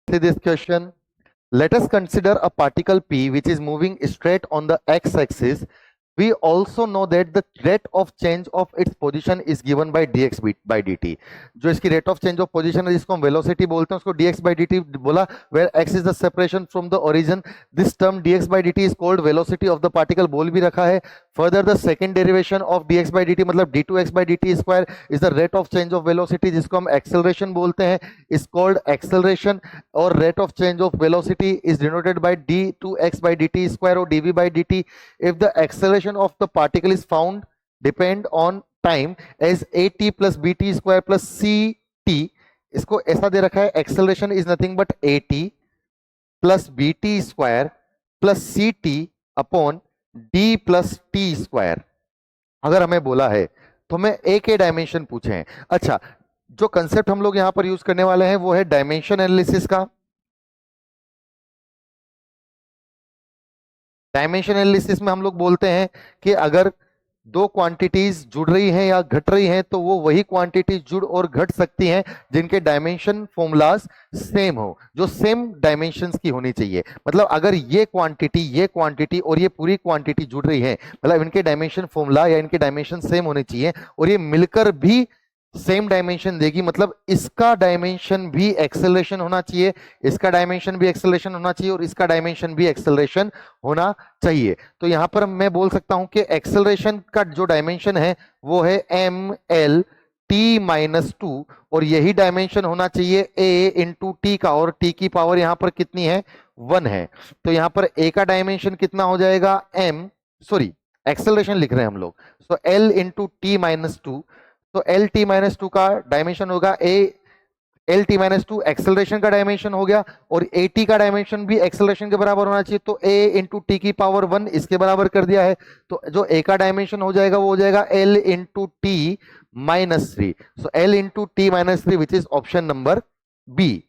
See this question. Let us consider a particle P which is moving straight on the x-axis. We also know that the rate of change of its position is given by dx by dt. जो इसकी rate of change of position है जिसको हम velocity बोलते हैं उसको dx by dt बोला, where x is the separation from the origin. This term dx by dt is called velocity of the particle बोल भी रखा है. Further the second derivation of dx by dt मतलब d2x by dt square is the rate of change of velocity जिसको हम acceleration बोलते हैं, is called acceleration. और rate of change of velocity is denoted by d2x by dt square or dv by dt. If the acceleration of the particle is found depend on time as at plus bt square plus ct. इसको ऐसा दे रखा है, acceleration is nothing but at plus bt square plus ct upon d plus t square. अगर हमें बोला है तो हमें ए के डायमेंशन पूछे हैं. अच्छा, जो कंसेप्ट हम लोग यहां पर यूज करने वाले हैं वो है डायमेंशन एनालिसिस का. डायमेंशन एनालिसिस में हम लोग बोलते हैं कि अगर दो क्वांटिटीज जुड़ रही हैं या घट रही हैं तो वो वही क्वांटिटीज जुड़ और घट सकती हैं जिनके डायमेंशन फॉर्मूलाज सेम हो, जो सेम डायमेंशंस की होनी चाहिए. मतलब अगर ये क्वांटिटी और ये पूरी क्वांटिटी जुड़ रही है, मतलब इनके डायमेंशन फॉर्मूला या इनके डायमेंशन सेम होने चाहिए और ये मिलकर भी सेम डायमेंशन देगी. मतलब इसका डायमेंशन भी एक्सेलरेशन होना चाहिए, इसका डायमेंशन भी एक्सेलरेशन होना चाहिए और इसका डायमेंशन भी एक्सेलरेशन होना चाहिए. तो यहां पर मैं बोल सकता हूं कि एक्सेलरेशन का जो डायमेंशन है वो है M L T minus two और यही डायमेंशन होना चाहिए ए इंटू टी का, और टी की पावर यहां पर कितनी है, 1 है. तो यहां पर ए का डायमेंशन कितना हो जाएगा, एक्सेलरेशन लिख रहे हैं हम लोग, so L into T minus two. तो एल टी माइनस टू का डायमेंशन होगा L T minus two acceleration का डायमेंशन हो गया और ए टी का डायमेंशन भी एक्सेलरेशन के बराबर होना चाहिए. तो ए इंटू टी की पावर 1 इसके बराबर कर दिया है. तो जो ए का डायमेंशन हो जाएगा वो हो जाएगा L into T minus three. So L into T minus three which is option number B.